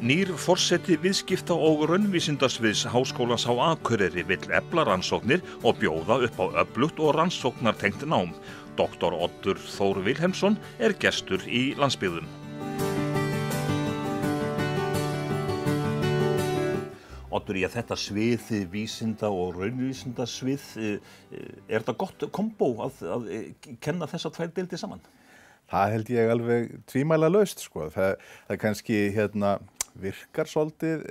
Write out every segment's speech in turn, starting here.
Nýr forseti viðskipta- og raunvísindasviðs Háskólans á Akureyri vill efla rannsóknir og bjóða upp á öflugt og rannsóknartengt nám. Dr. Oddur Þór Vilhelmsson er gestur í landsbyggðum. Oddur, þetta svið vísinda og raunvísindasvið, er þetta gott kombó að kenna þessar tvær deildir saman? Það held ég alveg tvímælalaust, sko. Það kannski virkar svolítið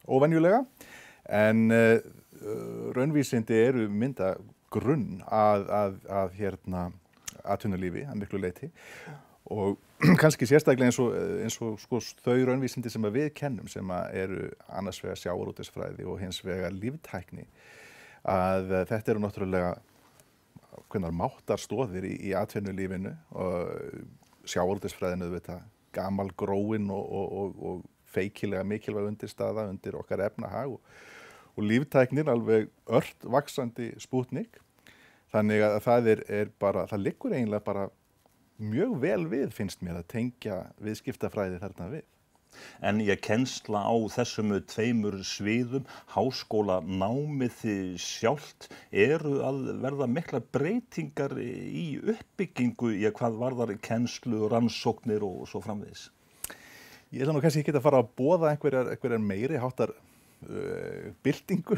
óvenjulega, en raunvísindi eru mynda grunn að atvinnulífi að miklu leyti og kannski sérstaklega eins og sko, þau raunvísindi sem við kennum sem eru annars vegar sjávarútvegsfræði og hins vegar líftækni, að þetta eru náttúrulega máttarstoðir í atvinnulífinu og sjávarútvegsfræðin auðvitað gamalgróin og feikilega mikilvæg undirstaða undir okkar efnahag og líftæknin alveg ört vaxandi spútnik. Þannig að það liggur eiginlega bara mjög vel við, finnst mér, að tengja viðskiptafræði þarna við. En kennsla á þessum tveimur sviðum, háskólanámið sjálft, eru að verða miklar breytingar í uppbyggingu, hvað varðar kennslu, rannsóknir og svo framvegis? Ég ætla nú kannski ekki að fara að boða einhverjar meiri háttar byltingu,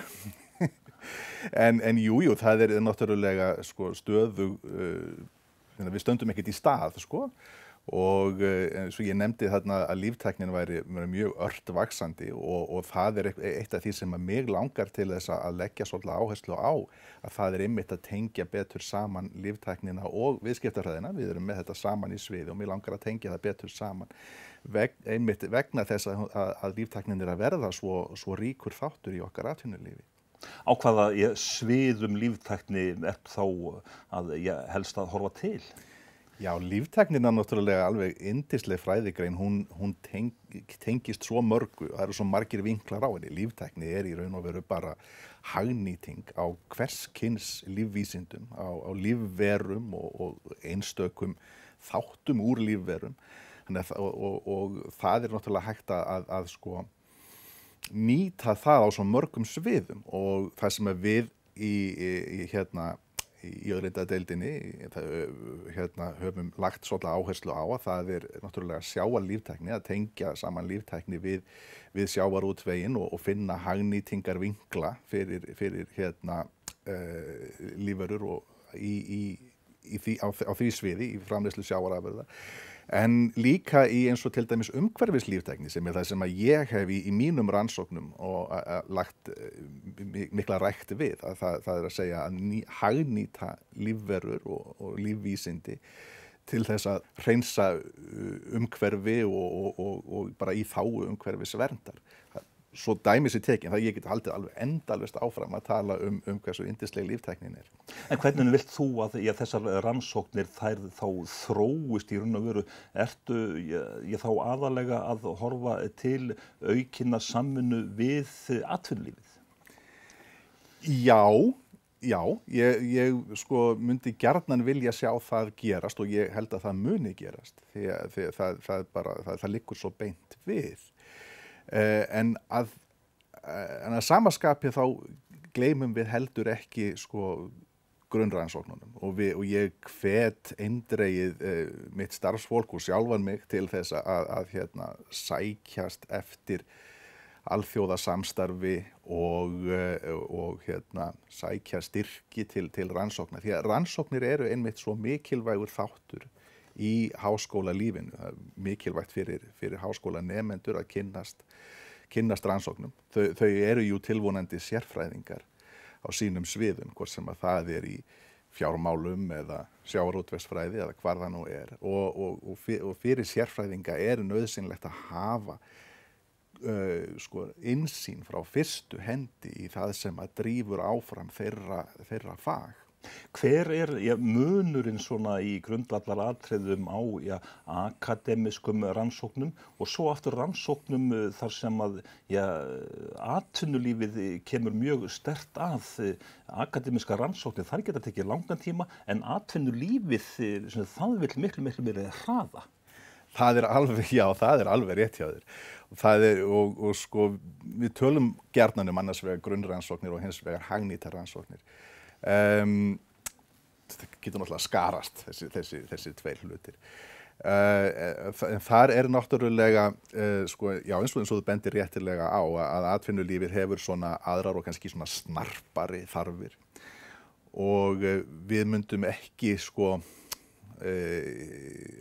en jú, það er náttúrulega sko, stöðug, við stöndum ekkert í stað, sko. Og eins og ég nefndi þarna að líftæknin væri mjög ört vaxandi og það er eitt af því sem mig langar til þess að leggja svolítið áherslu á, að það er einmitt að tengja betur saman líftæknina og viðskiptafræðina. Við erum með þetta saman í sviði og mig langar að tengja það betur saman einmitt vegna þess að líftæknin er að verða svo ríkur þáttur í okkar atvinnulífi. Á hvaða sviðum líftækni þá að helst að horfa til? Já, líftæknin er náttúrulega alveg yndisleg fræðigrein, hún tengist svo mörgu, það eru svo margir vinklar á henni. Líftækni er í raun og veru bara hagnýting á hvers kyns lífvísindum, á lífverum og einstökum þáttum úr lífverum. Og það er náttúrulega hægt að sko, nýta það á svo mörgum sviðum og það sem við í öðlindadeildinni höfum lagt svolítið áherslu á, að það er náttúrulega sjávarlíftækni, að tengja saman líftækni við sjávarútveginn og finna hagnýtingar vinkla fyrir lífverur og á því sviði í framleiðslu sjávarafurða. En líka í eins og til dæmis umhverfislíftækni sem það sem ég hef í mínum rannsóknum og lagt mikla rækt við, að það er að segja að hagnýta lífverur og lífvísindi til þess að hreinsa umhverfi og bara í þágu umhverfisverndar. Svo dæmis í tekin, það ég get haldið alveg endalaust áfram að tala hversu yndisleg líftæknin er. En hvernig vilt þú að þessar rannsóknir þær þá þróist í raun og veru? Ertu þá aðalega að horfa til aukinna samvinnu við atvinnulífið? Já, ég sko myndi gjarnan vilja sjá það gerast og ég held að það muni gerast því það liggur svo beint við. En að sama skapi þá gleymum við heldur ekki sko grunnrannsóknunum og ég hvet eindregið mitt starfsfólk og sjálfan mig til þess að sækjast eftir alþjóðasamstarfi og sækja styrki til rannsókna, því að rannsóknir eru einmitt svo mikilvægur þáttur í háskólalífinu. Það er mikilvægt fyrir háskólanemendur að kynnast rannsóknum. Þau eru jú tilvonandi sérfræðingar á sínum sviðum, hvort sem að það er í fjármálum eða sjávarútvegsfræði eða hvar það nú er. Og fyrir sérfræðinga er nauðsynlegt að hafa innsýn frá fyrstu hendi í það sem að drífur áfram þeirra fag. Hver er munurinn svona í grundvallaratriðum á akademískum rannsóknum og svo aftur rannsóknum þar sem að atvinnulífið kemur mjög sterkt að? Akademískar rannsóknir, þar geta tekið langan tíma en atvinnulífið það vill miklu meira hraða. Það er alveg rétt hjá þér. Og sko, við tölum gjarnan annars vegar grunnrannsóknir og hins vegar hagnýtar rannsóknir. Það getur náttúrulega skarast, þessi tveir hlutir. En þar náttúrulega, sko, já, eins og þú bendir réttilega á að atvinnulífið hefur svona aðrar og kannski svona snarpari þarfir. Og við myndum ekki, sko,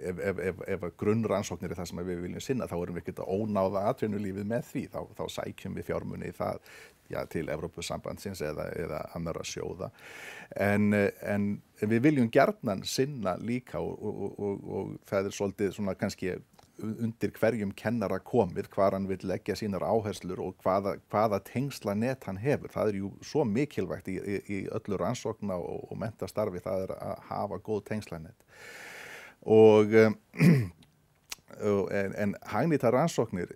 ef grunnrannsóknir það sem við viljum sinna, þá erum við ekki að ónáða atvinnulífið með því, þá sækjum við fjármuni í það, já, til Evrópusambandsins eða annarra sjóða. En við viljum gjarnan sinna líka og það svolítið svona kannski undir hverjum kennara komið, hvar hann vill leggja sínar áherslur og hvaða tengslanet hann hefur. Það jú svo mikilvægt í öllu rannsókna og menntastarfi, það að hafa góð tengslanet. En hagnýtar rannsóknir,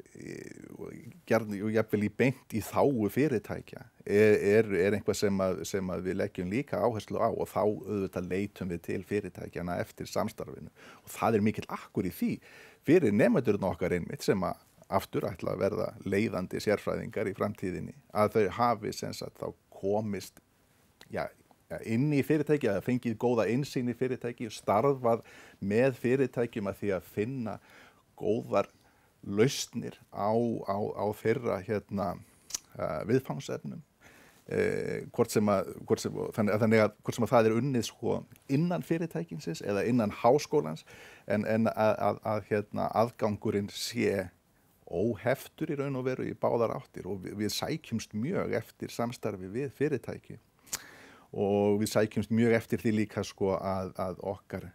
jafnvel í beint í þágu fyrirtækja, eitthvað sem við leggjum líka áherslu á og þá auðvitað leitum við til fyrirtækjana eftir samstarfinu. Og það mikill akkur í því fyrir nemendurinn okkar einmitt sem aftur ætla að verða leiðandi sérfræðingar í framtíðinni, að þau hafi sem sagt þá komist inn í fyrirtæki, að fengið góða innsýn í fyrirtæki, starfað með fyrirtækjum að því að finna góðar lausnir á þeirra viðfangsefnum. Hvort sem það unnið sko innan fyrirtækinsins eða innan háskólans, en að aðgangurinn sé óheftur í raun og veru í báðar áttir, og við sækjumst mjög eftir samstarfi við fyrirtæki og við sækjumst mjög eftir því líka sko að okkar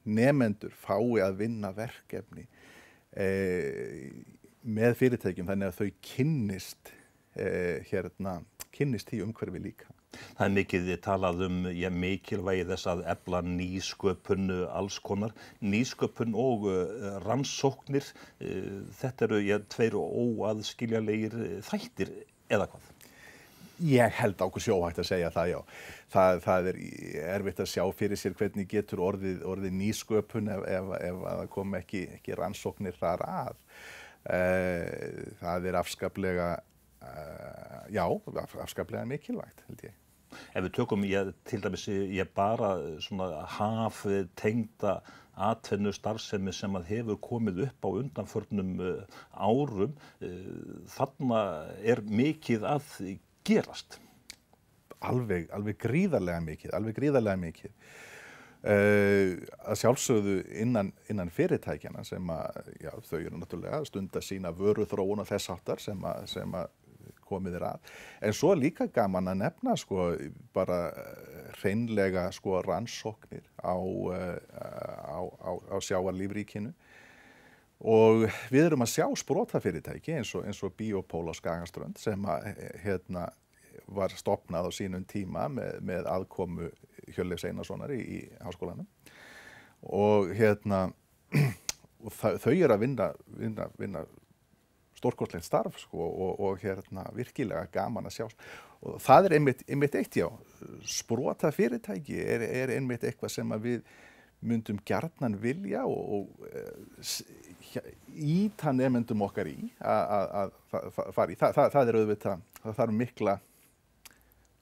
nemendur fái að vinna verkefni með fyrirtækjum, þannig að þau kynnist því umhverfi líka. Það mikið talað mikilvægi þess að efla nýsköpun alls konar. Nýsköpun og rannsóknir, þetta tveir óaðskiljanlegir þættir, eða hvað? Ég held okkur sjóhægt að segja það, já. Það erfitt að sjá fyrir sér hvernig getur orðið nýsköpun ef það kom ekki rannsóknir þar að. Það afskaplega, afskaplega mikilvægt, held ég. Ef við tökum til dæmis bara svona haftengda atvinnustarfsemi sem að hefur komið upp á undanförnum árum, þarna mikið að gerast. Alveg gríðarlega mikið. Að sjálfsögðu innan fyrirtækjana sem þau eru náttúrulega að stunda sína vöruþróun og þess háttar sem að komið að. En svo líka gaman að nefna sko bara hreinlega sko rannsóknir á sjávarlífríkinu. Og við erum að sjá sprotafyrirtæki eins og Biopól á Skagaströnd sem var stofnað á sínum tíma með aðkomu Hjörleifs Einarssonar í háskólanum. Og þau eru að vinna stórkostlegt starf sko, og virkilega gaman að sjá. Og það einmitt eitt, já. Sprotafyrirtæki einmitt eitthvað sem að við myndum gjarnan vilja og ýta nemendum okkar í að fara í. Það auðvitað, það þarf mikla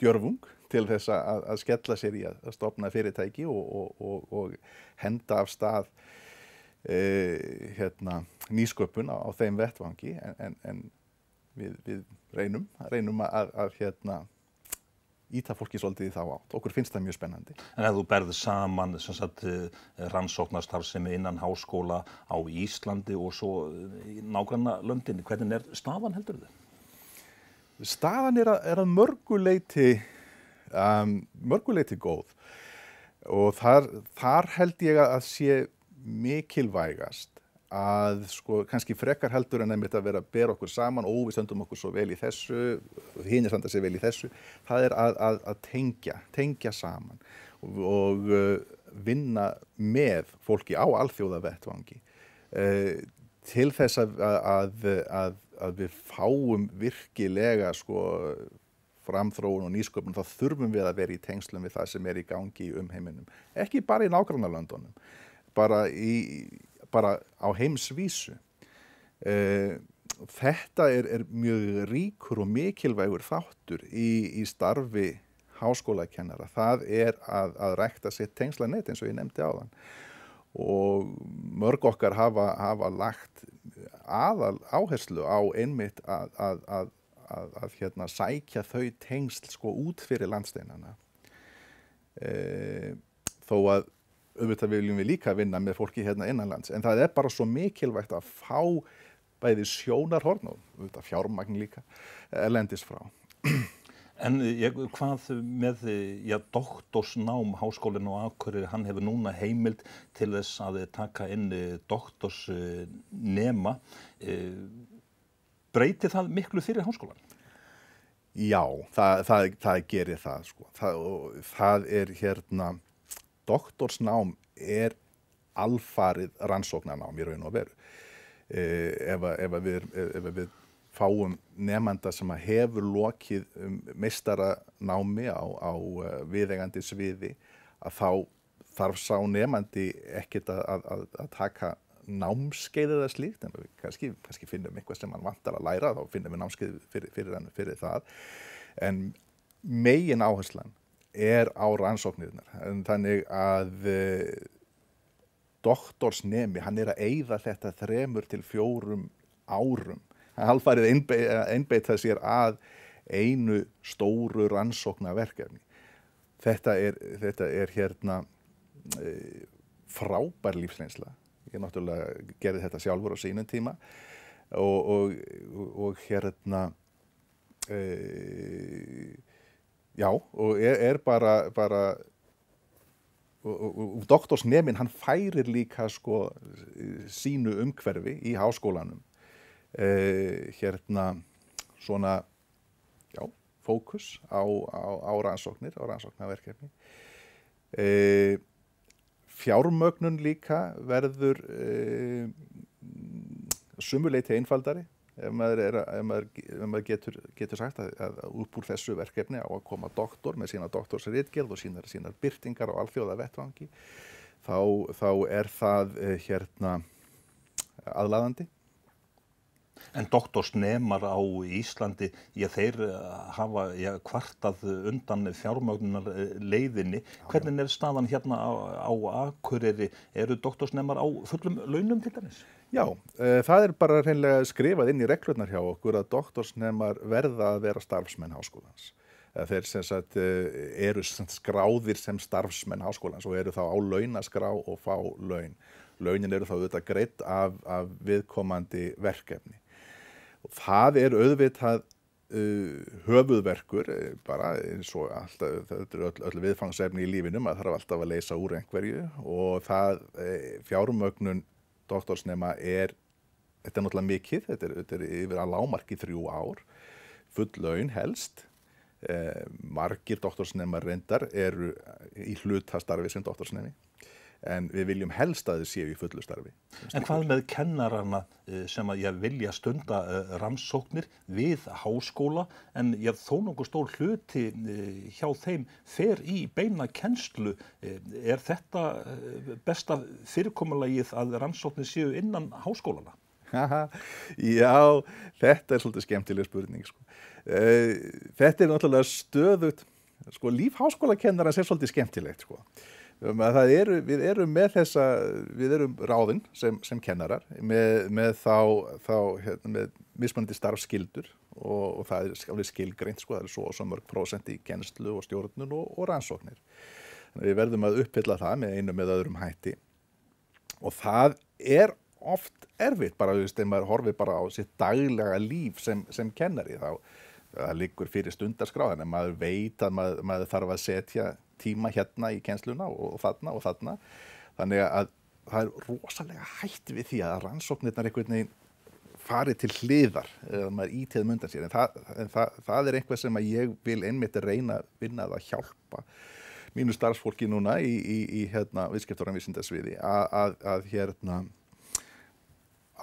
djörfung til þess að skella sér í að stofna fyrirtæki og henda af stað nýsköpun á þeim vettvangi, en við reynum að ýta fólki svolítið í þá átt. Okkur finnst það mjög spennandi. En ef þú berð saman rannsóknarstarfsemi innan háskóla á Íslandi og svo í nágrannalöndin, hvernig staðan heldurðu? Staðan að mörguleyti góð, og þar held ég að sé mikilvægast að sko kannski frekar heldur en einmitt að vera að bera okkur saman, við stöndum okkur svo vel í þessu, hinir standa sig vel í þessu, það að tengja saman og vinna með fólki á alþjóðavettvangi til þess að við fáum virkilega sko framþróun og nýsköpun, þá þurfum við að vera í tengslum við það sem í gangi í umheiminum. Ekki bara í nágrannalöndunum, bara bara á heimsvísu. Þetta er mjög ríkur og mikilvægur þáttur í starfi háskólakennara. Það að rækta sitt tengslanet eins og ég nefndi áðan. Og mörg okkar hafa lagt aðal áherslu á einmitt að sækja þau tengsl sko út fyrir landsteinana. Þó að auðvitað viljum við líka vinna með fólki hérna innanlands, en það er bara svo mikilvægt að fá bæði sjónarhorn og auðvitað fjármagn líka erlendis frá. En hvað með doktorsnám, Háskólinn á Akureyri, hann hefur núna heimild til þess að taka inn doktorsnema. Breytir það miklu fyrir háskólann? Já, það gerir það, sko. Það er doktorsnám er alfarið rannsóknarnám í raun og veru. Ef við fáum nemanda sem hefur lokið meistaranámi á viðeigandi sviði, að þá þarf sá nemandi ekkert að taka námskeið eða slíkt, en við kannski finnum eitthvað sem hann vantar að læra, þá finnum við námskeið fyrir það. En megin áherslan er á rannsóknirnar, en þannig að doktorsnemi, hann er að eyða þetta 3 til 4 árum. Hann alfarið einbeita sér að einu stóru rannsóknarverkefni. Þetta er frábær lífsreynsla. Ég náttúrulega gerði þetta sjálfur á sínum tíma og er bara og doktorsnemin hann færir líka sko sínu umhverfi í háskólanum svona fókus á rannsóknir, á rannsóknarverkefni. Fjármögnun líka verður sumuleyti einfaldari ef maður getur sagt að upp úr þessu verkefni á að koma doktor með sína doktorsritgerð og sínar birtingar á alþjóðavettvangi, þá er það aðlaðandi. En doktorsnemar á Íslandi, þeir hafa kvartað undan fjármögnunar leiðinni. Hvernig er staðan hérna á Akureyri? Eru doktorsnemar á fullum launum til dæmis? Já, það er bara hreinlega skrifað inn í reglurnar hjá okkur að doktorsnemar verða að vera starfsmenn háskólans. Þeir sem sagt eru skráðir sem starfsmenn háskólans og eru þá á launaskrá og fá laun. Launin eru þá auðvitað greidd af viðkomandi verkefni. Og það er auðvitað höfuðverkur, bara eins og alltaf, þetta er öll viðfangsefni í lífinu, maður þarf alltaf að leysa úr einhverju og það fjármögnun doktorsnema þetta er náttúrulega mikið, þetta er yfir að lágmarki 3 ár, full laun helst. Margir doktorsnemar reyndar eru í hlutastarfi sem doktorsnemi. En við viljum helst að þau séu í fullu starfi. En hvað með kennarana sem að vilja stunda rannsóknir við háskóla, en þó nokkuð stór hluti hjá þeim fer í beina kennslu. Er þetta besta fyrirkomulagið að rannsóknir séu innan háskólana? Já, þetta er svolítið skemmtileg spurning. Þetta er náttúrulega stöðugt. Líf háskólakennara er svolítið skemmtilegt. Við erum ráðin sem kennarar með mismunandi starfsskyldur og það er alveg skilgreint, það er svo mörg prósent í kennslu og stjórnun og rannsóknir. Við verðum að uppfylla það með einu með öðrum hætti og það er oft erfitt bara, þegar maður horfir bara á sitt daglega líf sem kennari, það liggur fyrir stundarskrá, en maður veit að maður þarf að setja tíma hérna í kennsluna og þarna. Þannig að það er rosalega hætt við því að rannsóknirnar einhvern veginn fari til hliðar eða maður ítið undan sér. En það er eitthvað sem að ég vil einmitt reyna að vinna að hjálpa mínu starfsfólki núna í viðskipta- og vísindasviði að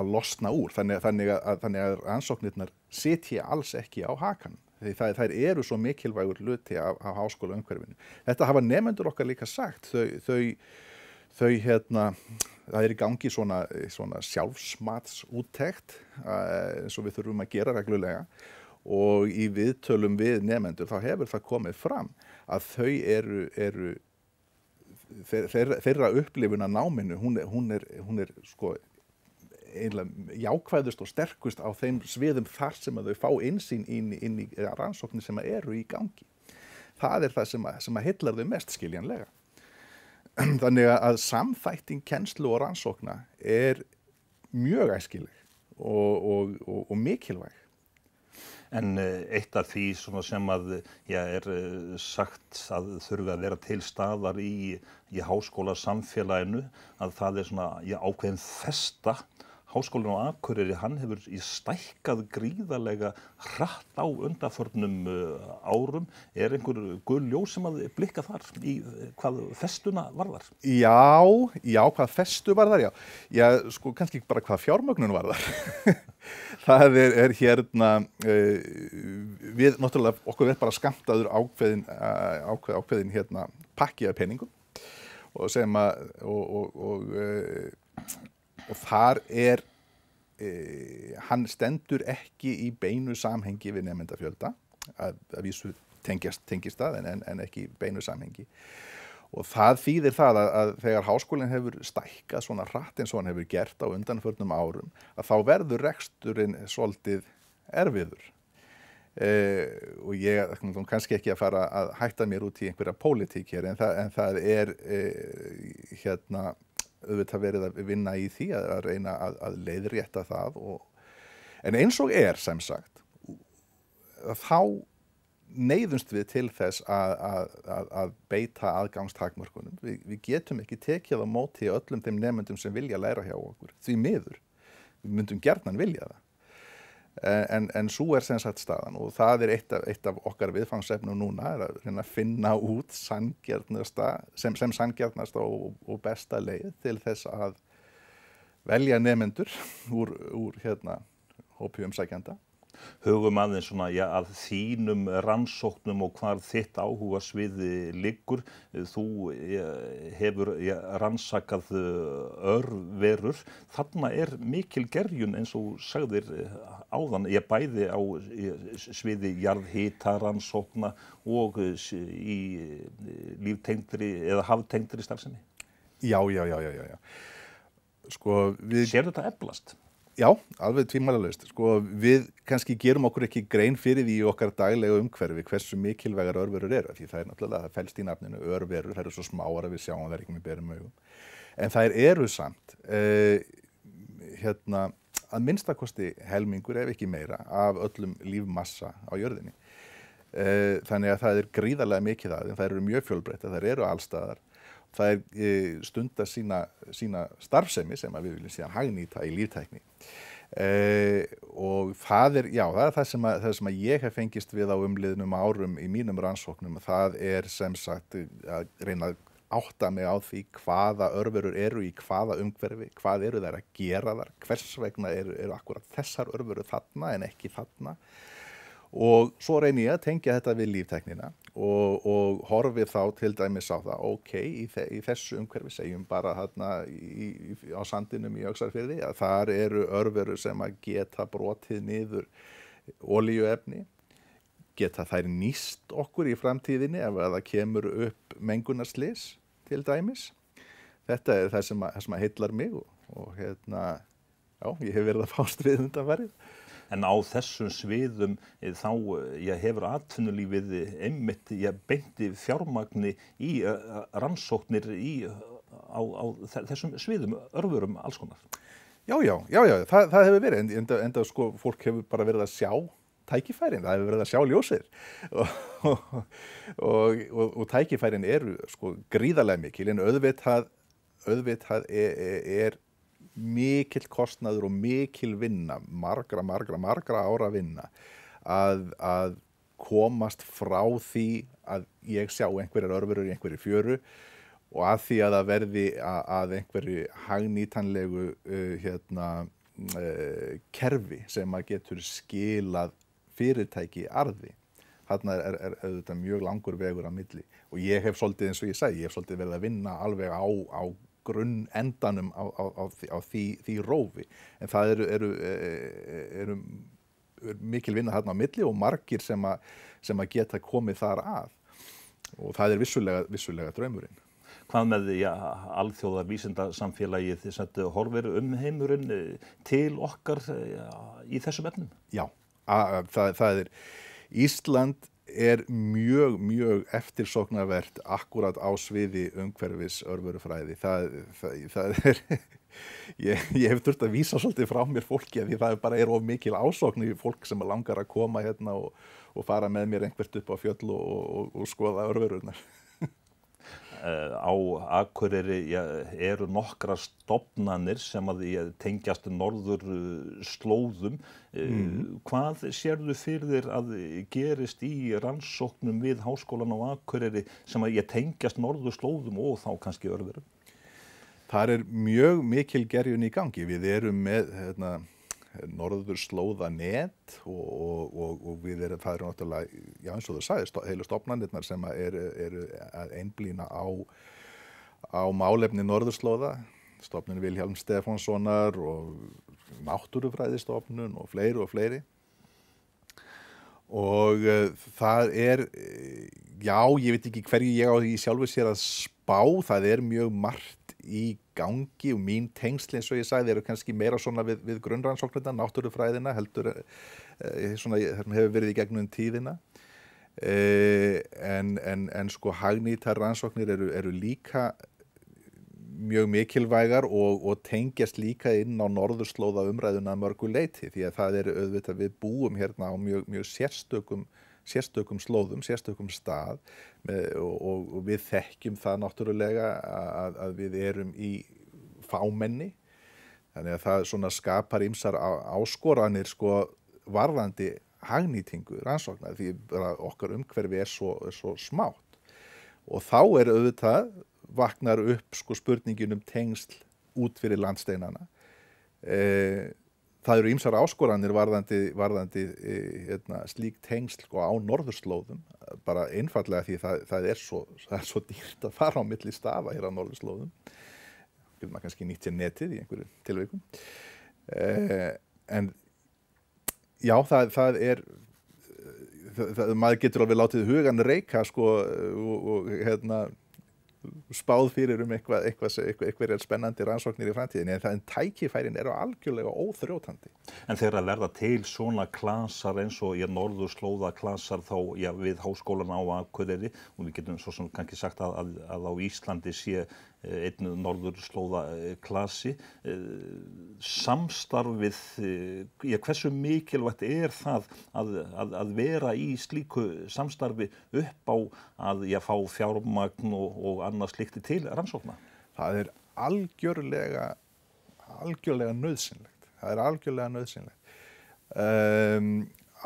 losna úr. Þannig að rannsóknirnar sitji alls ekki á hakanum. Því þær eru svo mikilvægur hluti af háskólaumhverfinu. Þetta hafa nemendur okkar líka sagt. það í gangi svona sjálfsmatsúttekt eins og við þurfum að gera reglulega og í viðtölum við nemendur þá hefur það komið fram að þau eru þeirra upplifun af náminu, hún er sko eiginlega jákvæðust og sterkust á þeim sviðum þar sem að þau fá innsýn inn í rannsóknir sem eru í gangi. Það það sem að heillar þau mest skiljanlega. Þannig að samþætting kennslu og rannsókna mjög æskileg og mikilvæg. En eitt af því sem að sagt að þurfi að vera til staðar í háskólasamfélaginu, að það svona ákveðin festa. Háskólinn á Akureyri, hann hefur stækkað gríðarlega hratt á undanförnum árum. Einhver gul ljós sem að blikka þar í hvað festuna varðar? Já, hvað festu varðar, já. Já, sko kannski bara hvað fjármögnun varðar. Það hérna, við náttúrulega, okkur bara skammtaður ákveðin hérna pakki af peningum og sem að, og þar hann stendur ekki í beinu samhengi við nemendafjölda, að vísu tengist það en ekki í beinu samhengi. Og það þýðir það að þegar háskólinn hefur stækkað svona hratt eins og hann hefur gert á undanförnum árum, að þá verður reksturinn svolítið erfiður. Og ég kannski ekki að fara að hætta mér út í einhverja pólitík hér, en það hérna auðvitað verið að vinna í því að reyna að leiðrétta það en eins og sem sagt þá neyðumst við til þess að beita aðgangstakmörkunum. Við getum ekki tekið á móti öllum þeim nemendum sem vilja læra hjá okkur, því miður. Við myndum gjarnan vilja það. En svo sem sagt staðan og það eitt af okkar viðfangsefnum núna að reyna að finna út sem sanngjarnasta og besta leið til þess að velja nemendur úr hérna hópi umsækjenda. Hugum aðeins að þínum rannsóknum og hvar þitt áhugasviði liggur. Þú hefur rannsakað örverur. Þarna mikil gerjun eins og sagðir áðan, bæði á sviði jarðhitarannsókna og í líftengdri eða haftengdri starfsemi. Já. Sko, Sér þetta eflast? Já, alveg tvímælalaust. Sko, við kannski gerum okkur ekki grein fyrir því í okkar daglega umhverfi hversu mikilvægar örverur eru. Því það náttúrulega, það felst í nafninu örverur, það eru svo smáar að við sjáum það ekki með berum augum. En það eru samt, að minnstakosti helmingur ef ekki meira af öllum lífmassa á jörðinni. Þannig að það gríðarlega mikið af þeim, það eru mjög fjölbreyttar, það eru allstaðar. Það stunda sína starfsemi sem við viljum síðan hagnýta í líftækni. Og það það sem að ég hef fengist við á umliðnum árum í mínum rannsóknum. Það sem sagt að reyna að átta mig á því hvaða örverur eru í hvaða umhverfi, hvað eru þær að gera þar, hvers vegna eru akkurat þessar örverur þarna en ekki þarna. Og svo reyni ég að tengja þetta við líftæknina og horfi þá til dæmis á það, í þessu umhverfi, segjum bara þarna á sandinum í Öxarfirði, að þar eru örverur sem að geta brotið niður olíuefni, geta þær nýst okkur í framtíðinni ef það kemur upp mengunarslys til dæmis. Þetta það sem að heillar mig og hérna, ég hef verið að fást við undanfarið. En á þessum sviðum þá hefur atvinnulífið einmitt beinti fjármagni í rannsóknir á þessum sviðum, örverum, alls konar. Já, það hefur verið, enda sko fólk hefur bara verið að sjá tækifærin, það hefur verið að sjá ljósir og tækifærin eru sko gríðarlega mikil, en auðvitað mikill kostnaður og mikil vinna, margra ára vinna að komast frá því að ég sjá einhverjar örverur í einhverju fjöru og að því að það verði að einhverju hagnýtanlegu kerfi sem að getur skilað fyrirtæki arði. Þarna auðvitað mjög langur vegur á milli og ég hef svolítið, eins og ég segi, ég hef svolítið verið að vinna alveg á grunn-endanum á því rófi. En það eru mikil vinna þarna á milli og margir sem að geta komið þar að. Og það er vissulega draumurinn. Hvað með alþjóða vísindasamfélagið þess horfir heimurinn til okkar í þessum efnum? Já, það er Ísland er mjög eftirsóknarvert akkúrat á sviði umhverfis örverufræði. Það er ég hef þurft að vísa svolítið frá mér fólki því það bara of mikil ásókn í fólk sem langar að koma hérna og fara með mér einhvert upp á fjöll og skoða örverurnar. Á Akureyri eru nokkrar stofnanir sem að tengjast norður slóðum. Hvað sérðu fyrir þér að gerist í rannsóknum við Háskólann á Akureyri sem að tengjast norður slóðum og þá kannski örverum? Það er mjög mikil gerjun í gangi. Við erum með norður slóðanet og það eru náttúrulega, eins og þú sagðist, heilu stofnanirnar sem eru að einblína á málefni norðurslóða, stofnun Vilhjálms Stefánssonar og náttúrufræðistofnun og fleiri. Og það ég veit ekki hverju ég á í sjálfu sér að spá, það er mjög margt í gangi og mín tengsl eins og ég sagði eru kannski meira svona við grunnrannsóknirnar, náttúrufræðina heldur svona hefur verið í gegnum tíðina. En sko hagnýtar rannsóknir eru líka mjög mikilvægar og tengjast líka inn á norðurslóða umræðuna að mörgu leyti því að það er auðvitað við búum hérna á mjög sérstökum slóðum, sérstökum stað og við þekkjum það náttúrulega að við erum í fámenni. Þannig að það svona skapar ýmsar áskoranir sko varðandi hagnýtingu rannsókna því að okkar umhverfi er svo smátt. Og þá auðvitað vaknar upp sko spurningin tengsl út fyrir landsteinana. Það eru ýmsar áskoranir varðandi slík tengsl sko á norðurslóðum, bara einfaldlega því það er svo dýrt að fara á milli staða hér á norðurslóðum. Getur maður kannski nýtt sér netið í einhverju tilvikum. En já, maður getur alveg látið hugan reika sko og spáð fyrir einhverjar spennandi rannsóknir í framtíðinni en tækifærin eru algjörlega óþrjótandi. En þegar að verða til svona klasar eins og norðurslóða klasar þá við Háskólann á Akureyri og við getum svo sem kannski sagt að á Íslandi sé einn norðurslóða klasi. Samstarfið, hversu mikilvægt er það að vera í slíku samstarfi upp á að fá fjármagn og annað slíkt til rannsókna? Það er algjörlega nauðsynlegt. Það er algjörlega nauðsynlegt.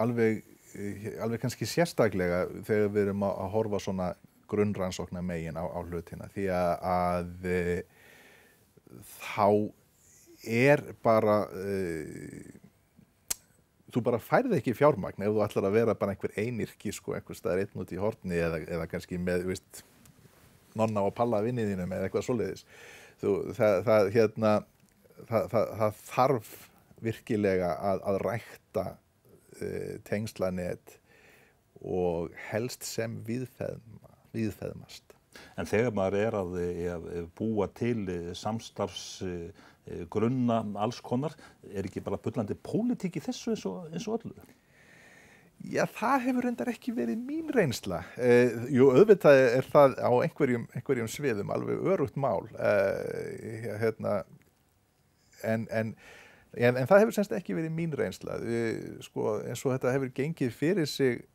Alveg kannski sérstaklega þegar við erum að horfa svona grunnrannsókna megin á hlutina því að þá bara þú bara færð ekki fjármagn ef þú ætlar að vera bara einhver einyrki sko einhvers staðar einn út í horni eða kannski með nonna og palla vinniðinum eða eitthvað svoleiðis. Það þarf virkilega að rækta tengslanet og helst sem víðfeðmast. En þegar maður að búa til samstarfsgrunna alls konar, ekki bara bullandi pólitík í þessu eins og öllu? Já, það hefur reyndar ekki verið mín reynsla. Jú, auðvitað er það á einhverjum sviðum alveg örugt mál. En það hefur semst ekki verið mín reynsla. Sko, eins og þetta hefur gengið fyrir sig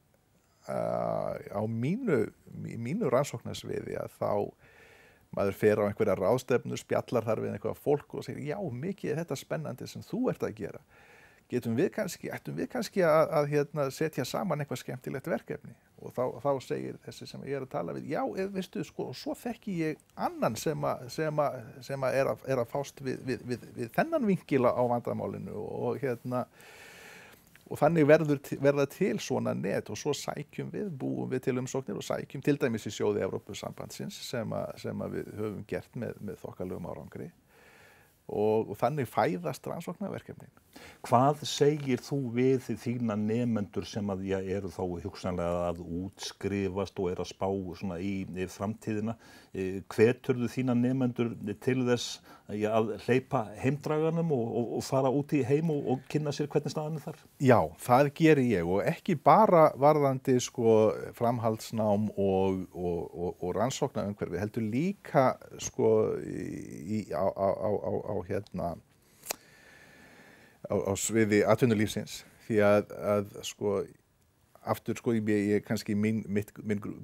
á mínu rannsóknarsviði að þá maður fer á einhverja ráðstefnu, spjallar þar við einhverja fólk og segir já, mikið er þetta spennandi sem þú ert að gera. Ættum við kannski að setja saman eitthvað skemmtilegt verkefni og þá segir þessi sem ég er að tala við já, veistu, sko, svo þekki ég annan sem er að fást við þennan vinkil á vandamálinu og Og þannig verða til svona net og svo búum við til umsóknir og sækjum til dæmis í sjóði Evrópusambandsins sem við höfum gert með þokkalegum árangri og þannig fæðast rannsóknarverkefnin. Hvað segir þú við þína nemendur sem eru þá hugsanlega að útskrifast og að spá svona í framtíðina? Hveturðu þína nemendur til þess að hleypa heimdraganum og fara út í heim og kynna sér hvernig staðan þar? Já, það geri ég og ekki bara varðandi framhaldsnám og rannsóknarumhverfi, heldur líka á sviði atvinnulífsins því aftur ég kannski minn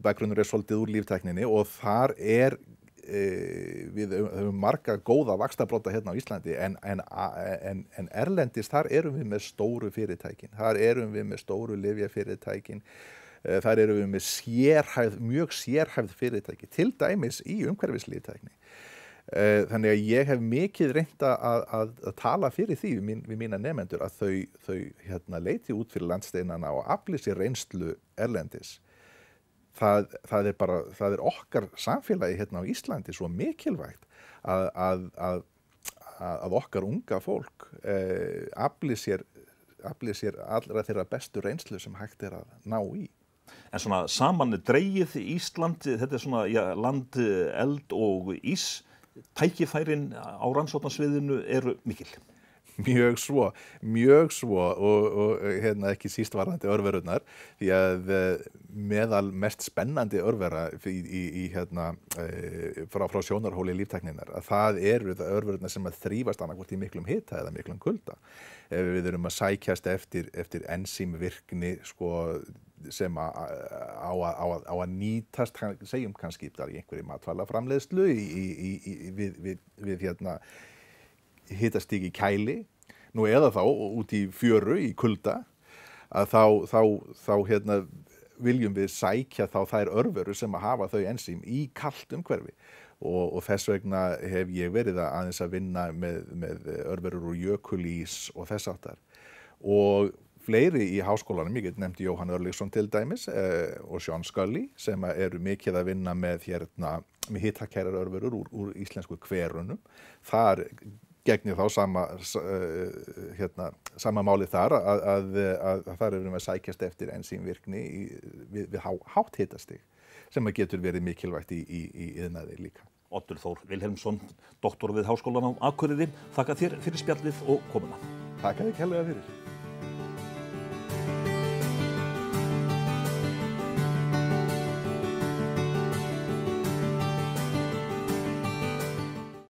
bakgrunnur svolítið úr líftækninni og þar við höfum marga góða vaxtarbrodda hérna á Íslandi en erlendis þar erum við með stóru fyrirtækin, þar erum við með stóru lyfjafyrirtækin, þar erum við með mjög sérhæfð fyrirtæki, til dæmis í umhverfislíftækni. Þannig að ég hef mikið reynt að tala fyrir því við mína nemendur að þau leiti út fyrir landsteinana og afli sér reynslu erlendis. Það er okkar samfélagi hérna á Íslandi svo mikilvægt að okkar unga fólk afli sér allra þeirra bestu reynslu sem hægt að ná í. En svona saman dregið Ísland, þetta svona land, eld og ís, tækifærin á rannsóknarsviðinu eru mikil. Mjög svo og ekki síst varðandi örverurnar því að meðal mest spennandi örvera frá sjónarhóli líftækninnar að það eru örverurnar sem þrífast annaðhvort í miklum hita eða miklum kulda. Við erum að sækjast eftir ensímvirkni sem á að nýtast, segjum kannski í einhverju matvælaframleiðslu við hitastig í kæli, nú eða þá út í fjöru í kulda, að þá viljum við sækja þá þær örverur sem hafa þau ensím í kalt umhverfi og þess vegna hef ég verið aðeins að vinna með örverur úr jökulís og þess háttar. Og fleiri í háskólanum, ég get nefnt Jóhann Örlygsson til dæmis og Sean Scully sem eru mikið að vinna með hitakærar örverur úr íslensku hverunum. Þar gegnir þá sama máli þar að þar erum við að sækjast eftir ensímvirkni við hátt hitastig sem getur verið mikilvægt í iðnaði líka. Oddur Þór Vilhelmsson, doktor við Háskólann á Akureyri, þakka þér fyrir spjallið og komuna. Þakka þér kærlega fyrir.